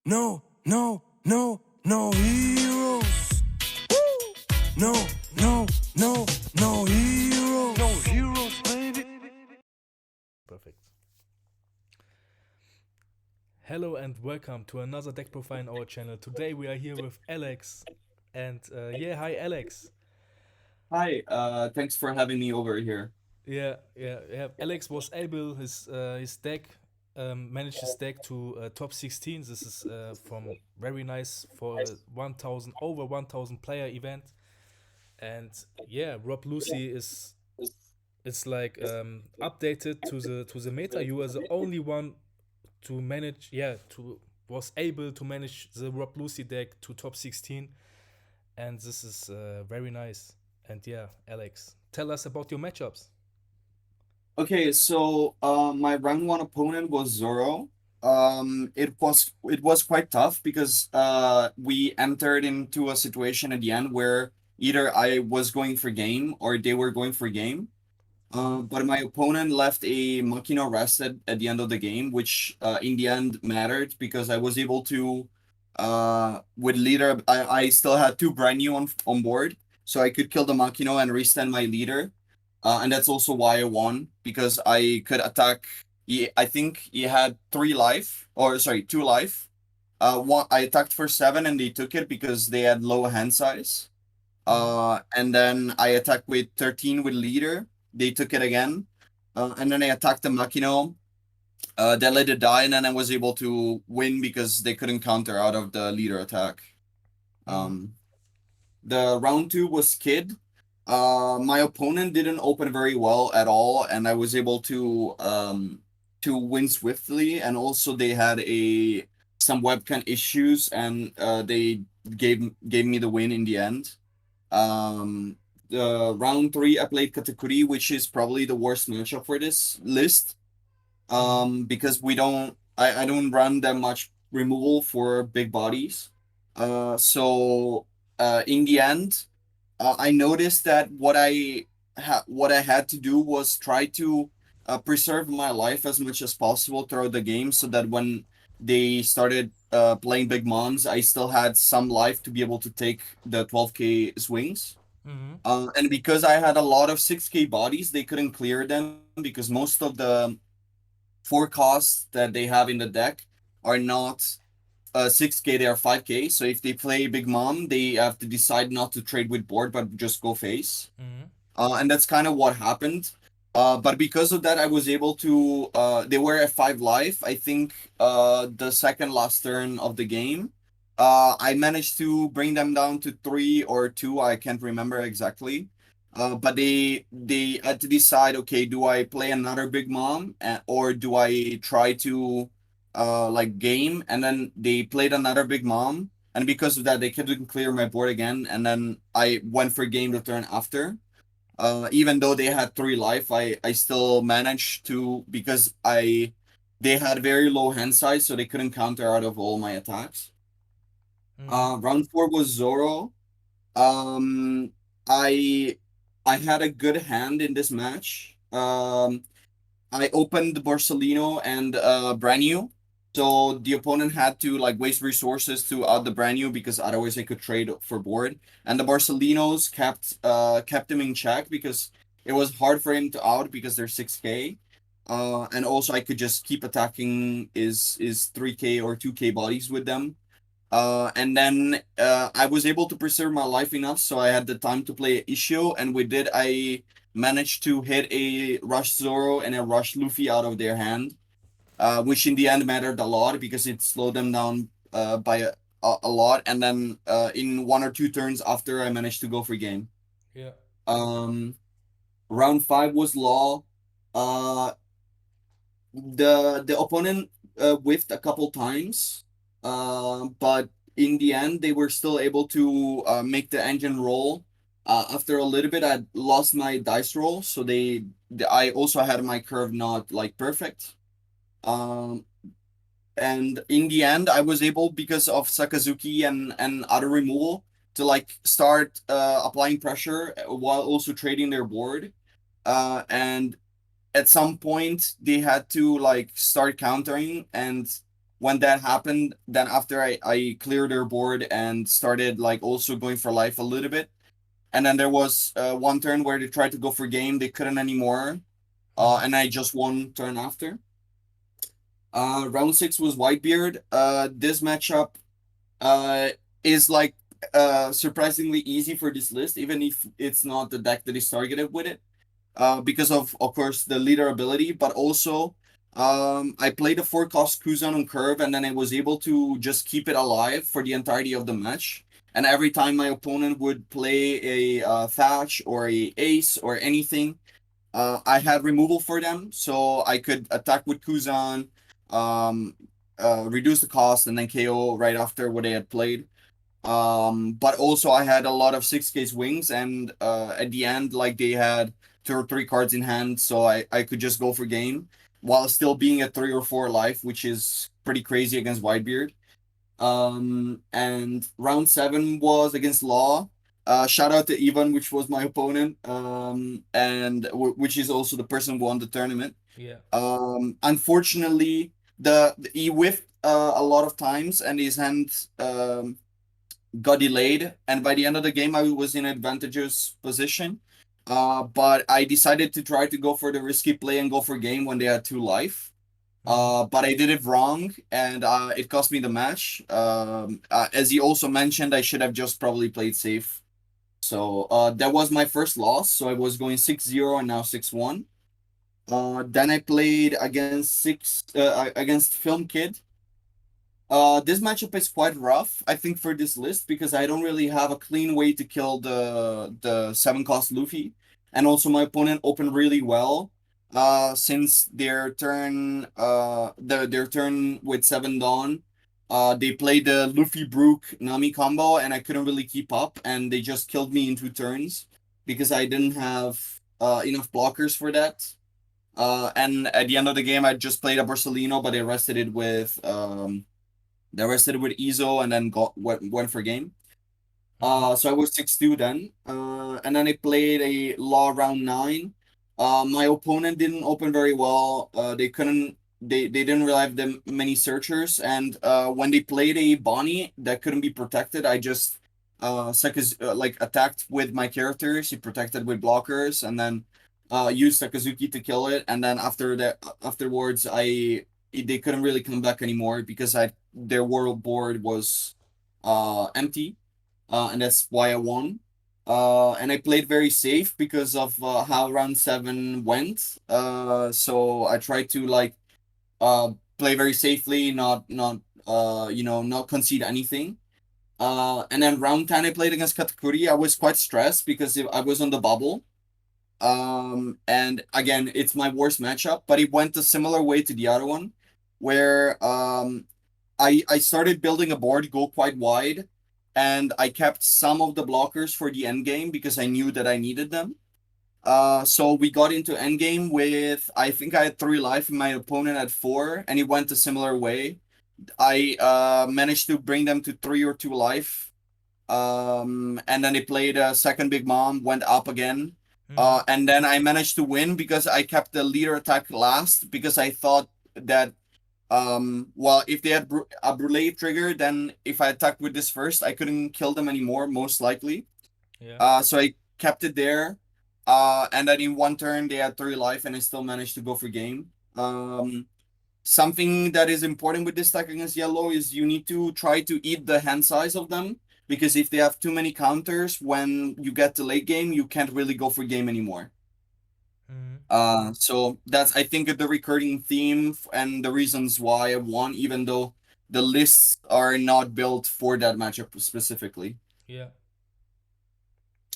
No, no, no, no heroes. No, no, no, no heroes. No heroes, baby. Perfect. Hello and welcome to another deck profile in our channel. Today we are here with Alex. And hi Alex. Hi, thanks for having me over here. Yeah. Alex was able his deck managed his deck to top 16. This is from very nice for a 1000 over 1000 player event. And yeah, Rob Lucy is it's like updated to the meta. You are the only one to manage, to was able to manage the Rob Lucy deck to top 16, and this is very nice. And yeah, Alex, tell us about your matchups. Okay, so my round one opponent was Zorro. It was quite tough because we entered into a situation at the end where either I was going for game or they were going for game. Mm-hmm. But my opponent left a Machina rested at the end of the game, which in the end mattered because I was able to, with leader, I still had two brand new on board, so I could kill the Machina and restand my leader. And that's also why I won because I could attack. I think he had three life, or sorry, two life. One I attacked for seven and they took it because they had low hand size. Mm-hmm. And then I attacked with 13 with leader. They took it again. And then I attacked the Machino. They let it die, and then I was able to win because they couldn't counter out of the leader attack. Mm-hmm. Um, the round two was Kid. My opponent didn't open very well at all, and I was able to win swiftly. And also they had a some webcam issues, and they gave me the win in the end. Um, the round three, I played Katakuri, which is probably the worst matchup for this list. Mm-hmm. Because I don't run that much removal for big bodies. In the end, I noticed that what I had to do was try to preserve my life as much as possible throughout the game, so that when they started playing big mons, I still had some life to be able to take the 12k swings. Mm-hmm. And because I had a lot of 6k bodies, they couldn't clear them because most of the forecasts that they have in the deck are not 6k, they are 5k. So if they play Big Mom, they have to decide not to trade with board but just go face. Mm-hmm. And that's kind of what happened. But because of that, I was able to. They were at 5 life. I think the second last turn of the game. I managed to bring them down to 3 or 2. I can't remember exactly. But they had to decide. Okay, do I play another Big Mom, or do I try to like game? And then they played another Big Mom, and because of that, they couldn't clear my board again. And then I went for game the turn after. Even though they had 3 life, I still managed to, because I they had very low hand size, so they couldn't counter out of all my attacks. Mm-hmm. Round four was Zorro. Um, I I had a good hand in this match. I opened Borsellino and brand new. So the opponent had to like waste resources to out the brand new because otherwise they could trade for board. And the Barcelonos kept him in check because it was hard for him to out because they're 6k. And also I could just keep attacking is 3k or 2k bodies with them. And then I was able to preserve my life enough, so I had the time to play Ishio, and we did. I managed to hit a Rush Zoro and a Rush Luffy out of their hand, which in the end mattered a lot because it slowed them down by a lot. And then in 1 or 2 turns after, I managed to go for game. Yeah. Um, round five was Law. Uh, the opponent whiffed a couple times, but in the end they were still able to make the engine roll. After a little bit, I lost my dice roll, so I also had my curve not like perfect. Um, and in the end, I was able, because of Sakazuki and other removal, to like start applying pressure while also trading their board. And at some point they had to like start countering, and when that happened, then after I cleared their board and started like also going for life a little bit. And then there was one turn where they tried to go for game, they couldn't anymore. Mm-hmm. And I just won turn after. Round six was Whitebeard. This matchup uh, is like surprisingly easy for this list, even if it's not the deck that is targeted with it. Because of course the leader ability, but also I played a 4 cost Kuzan on curve, and then I was able to just keep it alive for the entirety of the match. And every time my opponent would play a Thatch or a Ace or anything, I had removal for them, so I could attack with Kuzan, um, reduce the cost, and then KO right after what they had played. But also I had a lot of 6 case wings, and at the end, like they had 2 or 3 cards in hand, so I could just go for game while still being at 3 or 4 life, which is pretty crazy against Whitebeard. And round seven was against Law. Shout out to Ivan, which was my opponent, and which is also the person who won the tournament. Yeah. Unfortunately, he whiffed a lot of times, and his hand got delayed, and by the end of the game I was in advantageous position. But I decided to try to go for the risky play and go for game when they had 2 life. Mm-hmm. But I did it wrong, and it cost me the match. As he also mentioned, I should have just probably played safe. So that was my first loss. So I was going 6-0 and now 6-1. Then I played against Film Kid. This matchup is quite rough, I think, for this list because I don't really have a clean way to kill the 7 cost Luffy, and also my opponent opened really well. Since their turn with 7 Dawn, they played the Luffy Brook Nami combo, and I couldn't really keep up, and they just killed me in 2 turns because I didn't have enough blockers for that. And at the end of the game, I just played a Borsellino, but they rested with Izo and then went for game. Mm-hmm. So I was 6-2 then. And then I played a Law round 9. My opponent didn't open very well. They didn't really have them many searchers, and when they played a Bonnie that couldn't be protected, I just like attacked with my characters. He protected with blockers, and then used Sakazuki to kill it. And then afterwards, they couldn't really come back anymore because their world board was empty, and that's why I won. And I played very safe because of how round seven went. So I tried to like play very safely, not concede anything. And then round 10 I played against Katakuri. I was quite stressed because I was on the bubble. And again, it's my worst matchup, but it went a similar way to the other one, where I started building a board, go quite wide, and I kept some of the blockers for the end game because I knew that I needed them. So we got into endgame with, I think I had 3 life and my opponent had 4, and it went a similar way. I managed to bring them to 3 or 2 life. And then they played a second Big Mom, went up again. Mm-hmm. And then I managed to win because I kept the leader attack last because I thought that well, if they had a Brûlé trigger, then if I attacked with this first, I couldn't kill them anymore, most likely. Yeah. So I kept it there. And then in 1 turn they had 3 life, and I still managed to go for game. Something that is important with this deck against yellow is you need to try to eat the hand size of them, because if they have too many counters, when you get to late game, you can't really go for game anymore. Mm-hmm. So that's, I think, the recurring theme and the reasons why I won, even though the lists are not built for that matchup specifically. Yeah.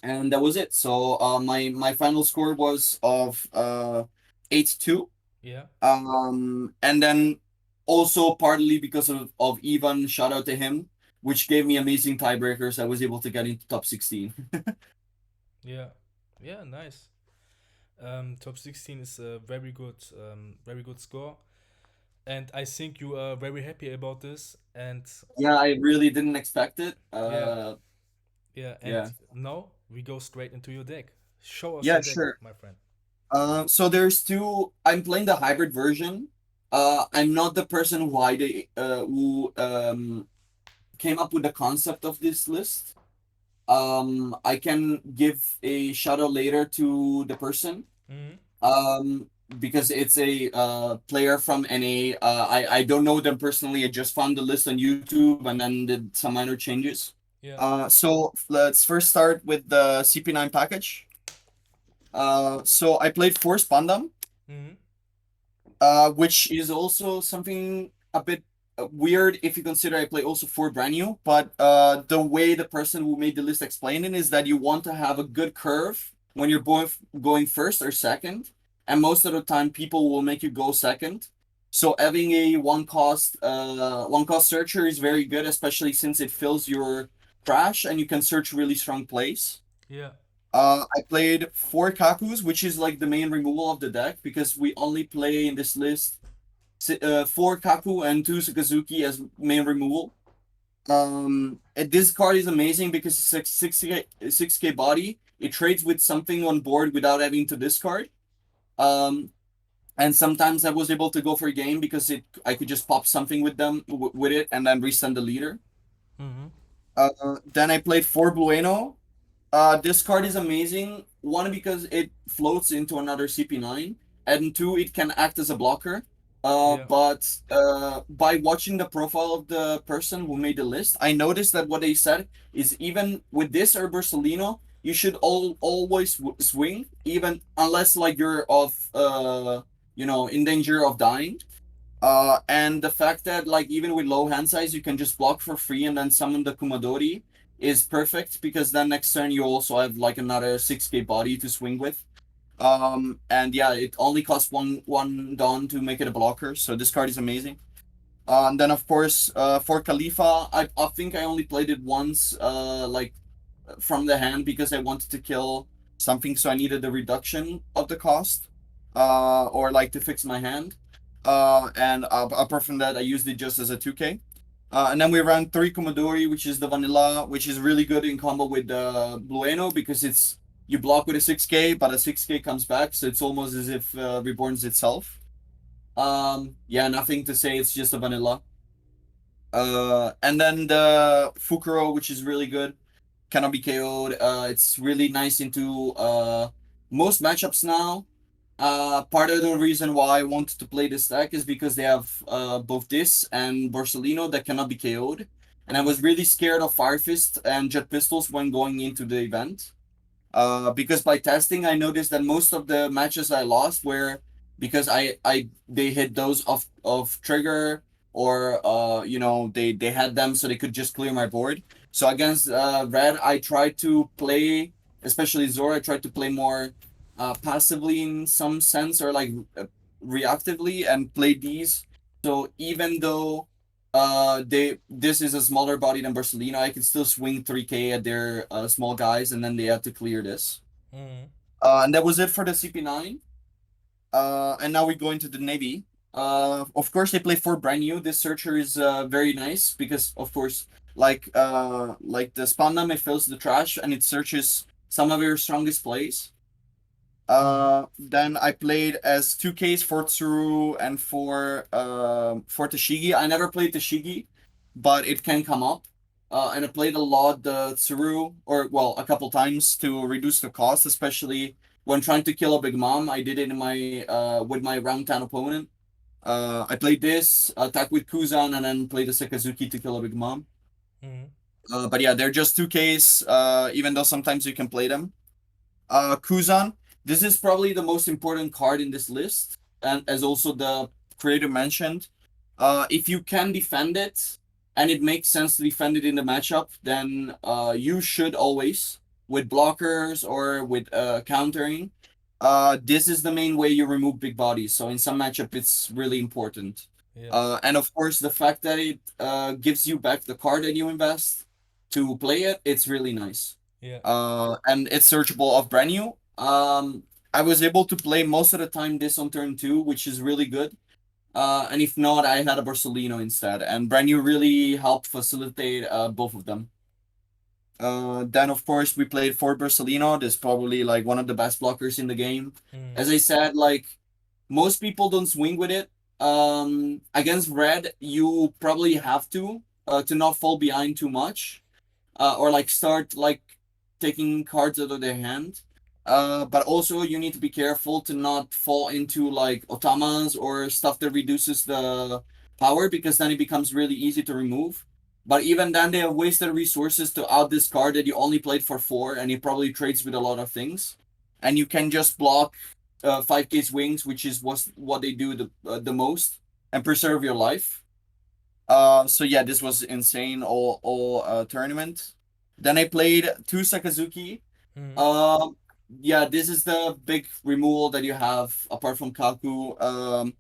And that was it. So my final score was of 8-2. Yeah. And then also partly because of Ivan, shout out to him, which gave me amazing tiebreakers. I was able to get into top 16. Yeah. Yeah. Nice. Top 16 is a very good score, and I think you are very happy about this. And Yeah, I really didn't expect it. yeah, yeah, and Yeah. now we go straight into your deck. Show us Yeah, your deck, sure. my friend. So there's two. I'm playing the hybrid version. I'm not the person who came up with the concept of this list. I can give a shout out later to the person. Mm-hmm. Um, because it's a player from NA. I don't know them personally. I just found the list on YouTube and then did some minor changes. Yeah. So let's first start with the CP9 package. So I played four Spandam, Mm-hmm. which is also something a bit weird if you consider I play also four brand new. But the way the person who made the list explained it is that you want to have a good curve when you're going first or second, and most of the time people will make you go second. So having a one cost searcher is very good, especially since it fills your trash and you can search really strong plays. Yeah. I played four Kakus, which is like the main removal of the deck because we only play in this list four Kaku and two Sakazuki as main removal. This card is amazing because it's like 6k body. It trades with something on board without having to discard. Um, and sometimes I was able to go for a game because I could just pop something with with it and then resend the leader. Mm-hmm. Then I played four Blueno. This card is amazing. One, because it floats into another CP9, and two, it can act as a blocker. Yeah. But by watching the profile of the person who made the list, I noticed that what they said is even with this or Bersolino, you should always swing, even unless like you're in danger of dying. And the fact that like even with low hand size, you can just block for free and then summon the Kumadori is perfect because then next turn you also have like another 6k body to swing with. And yeah, it only costs one Dawn to make it a blocker, so this card is amazing. And then of course, for Khalifa, I think I only played it once, like from the hand because I wanted to kill something, so I needed the reduction of the cost, or like to fix my hand. And apart from that, I used it just as a 2k. And then we ran three Komodori, which is the vanilla, which is really good in combo with Blueno because it's you block with a 6k, but a 6k comes back, so it's almost as if reborns itself. Yeah, nothing to say. It's just a vanilla. And then the Fukuro, which is really good, cannot be KO'd. It's really nice into most matchups now. Part of the reason why I wanted to play this deck is because they have both this and Borsellino that cannot be KO'd. And I was really scared of Fire Fist and Jet Pistols when going into the event. Because by testing, I noticed that most of the matches I lost were because they hit those of trigger or they had them so they could just clear my board. So against red, I tried to play, especially Zora, I tried to play more passively in some sense or like reactively and play these. So even though this is a smaller body than Barcelona, I can still swing 3k at their small guys and then they have to clear this. Mm-hmm. And that was it for the CP9. And now we go into the Navy. Of course, they play four brand new. This searcher is very nice because, of course, like the Spandam, it fills the trash and it searches some of your strongest plays. Mm-hmm. Then I played as 2Ks for Tsuru and for Tashigi. I never played Tashigi, but it can come up. And I played a lot the Tsuru, or well, a couple times to reduce the cost, especially when trying to kill a big mom. I did it in my with my round 10 opponent. I played this, attack with Kuzan, and then played the Sakazuki to kill a big mom. Mm-hmm. But yeah, they're just 2Ks, even though sometimes you can play them. Kuzan. This is probably the most important card in this list, and as also the creator mentioned, if you can defend it, and it makes sense to defend it in the matchup, then you should always with blockers or with countering. This is the main way you remove big bodies. So in some matchup, it's really important. Yeah. And of course, the fact that it gives you back the card that you invest to play it, it's really nice. Yeah. And it's searchable off brand new. I was able to play most of the time this on turn two, which is really good. And if not, I had a Barcelino instead, and brand new really helped facilitate both of them. Then of course we played for Barcelino. That's probably like one of the best blockers in the game. Mm-hmm. As I said, like most people don't swing with it, Against red, you probably have to not fall behind too much, or like start like taking cards out of their hand. But also you need to be careful to not fall into like otamas or stuff that reduces the power, because then it becomes really easy to remove. But even then, they have wasted resources to out this card that you only played for four, and it probably trades with a lot of things. And you can just block 5K's wings, which is what they do the most, and preserve your life. So yeah, this was insane all tournament. Then I played two Sakazuki. Mm-hmm. Um, yeah, this is the big removal that you have apart from Kaku.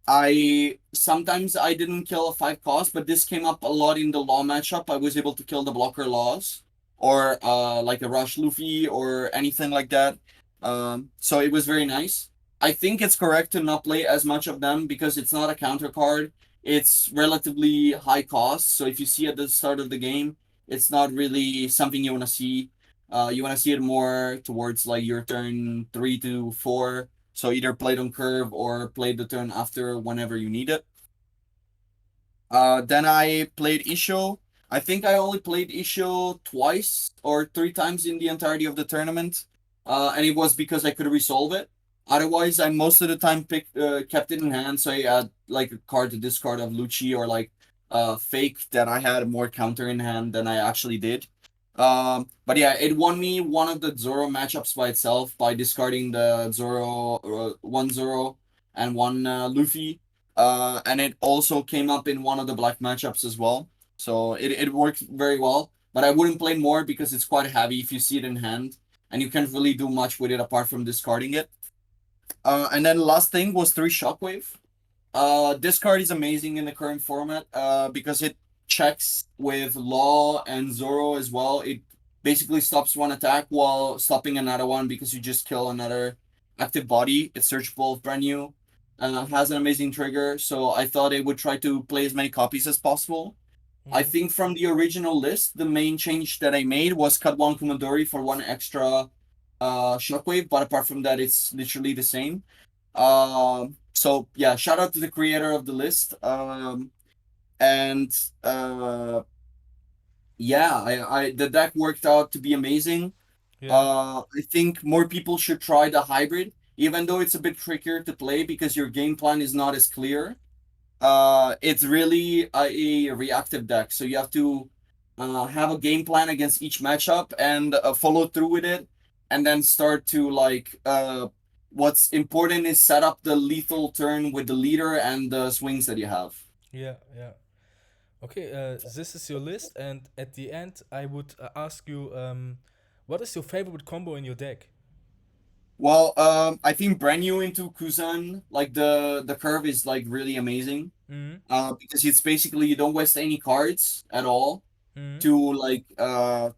I sometimes I didn't kill a five cost, but this came up a lot in the law matchup. I was able to kill the blocker laws, or like a rush Luffy or anything like that. So it was very nice. I think it's correct to not play as much of them because it's not a counter card. It's relatively high cost. So if you see at the start of the game, it's not really something you want to see. You want to see it more towards like your turn 3 to 4, so either play it on curve or play the turn after whenever you need it. Then I played Isho. I think I only played Isho twice or three times in the entirety of the tournament, and it was because I could resolve it. Otherwise, I most of the time kept it in hand, so I had like a card to discard of Lucci, or like fake that I had more counter in hand than I actually did. But yeah, it won me one of the Zorro matchups by itself by discarding the Zorro, one Zorro and one Luffy, and it also came up in one of the black matchups as well. So it worked very well. But I wouldn't play more because it's quite heavy if you see it in hand, and you can't really do much with it apart from discarding it. And then last thing was three Shockwave. This card is amazing in the current format because it checks with Law and Zoro as well. It basically stops one attack while stopping another one because you just kill another active body. It's searchable, brand new, has an amazing trigger. So I thought it would try to play as many copies as possible. I Mm-hmm. think from the original list, the main change that I made was cut one Kumadori for one extra Shockwave, but apart from that, it's literally the same. So yeah, shout out to the creator of the list. And uh, yeah, the deck worked out to be amazing. Yeah. I think more people should try the hybrid, even though it's a bit trickier to play because your game plan is not as clear. It's really a reactive deck, so you have to have a game plan against each matchup and follow through with it, and then start to like what's important is set up the lethal turn with the leader and the swings that you have. Yeah. Yeah. Okay. This is your list, and at the end, I would ask you, what is your favorite combo in your deck? Well, I think brand new into Kuzan, like the curve is like really amazing. Mm-hmm. Because it's basically you don't waste any cards at all Mm-hmm.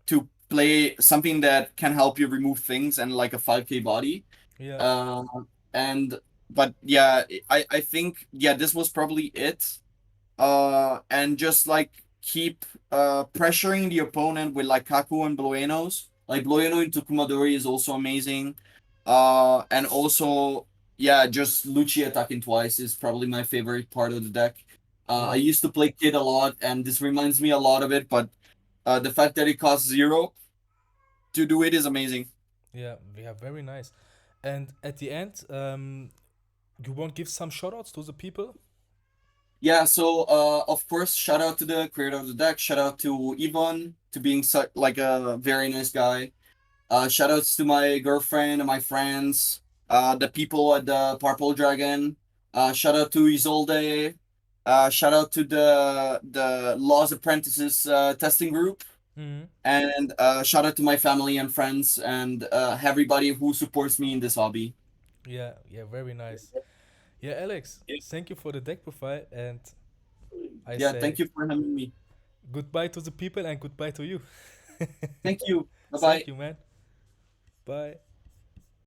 to play something that can help you remove things and like a 5K body. Yeah. Uh, and but yeah, I think yeah, this was probably it. And just like keep pressuring the opponent with like Kaku and Bluenos. Like Blueno into Kumadori is also amazing. And also yeah, just Lucci attacking twice is probably my favorite part of the deck. I Yeah. used to play Kid a lot, and this reminds me a lot of it. But the fact that it costs zero to do it is amazing. Yeah. Yeah. Very nice. And at the end, you want to give some shout outs to the people? Yeah, so of course, shout out to the creator of the deck. Shout out to Yvonne to being such like a very nice guy. Shout outs to my girlfriend and my friends, the people at the Purple Dragon. Shout out to Isolde. Shout out to the Laws Apprentices testing group, Mm-hmm. and shout out to my family and friends and everybody who supports me in this hobby. Yeah. Yeah. Very nice. Yeah, Alex. Thank you for the deck profile, and I Yeah, say thank you for having me. goodbye to the people and goodbye to you. Thank you. Bye Thank bye. you, man. Bye.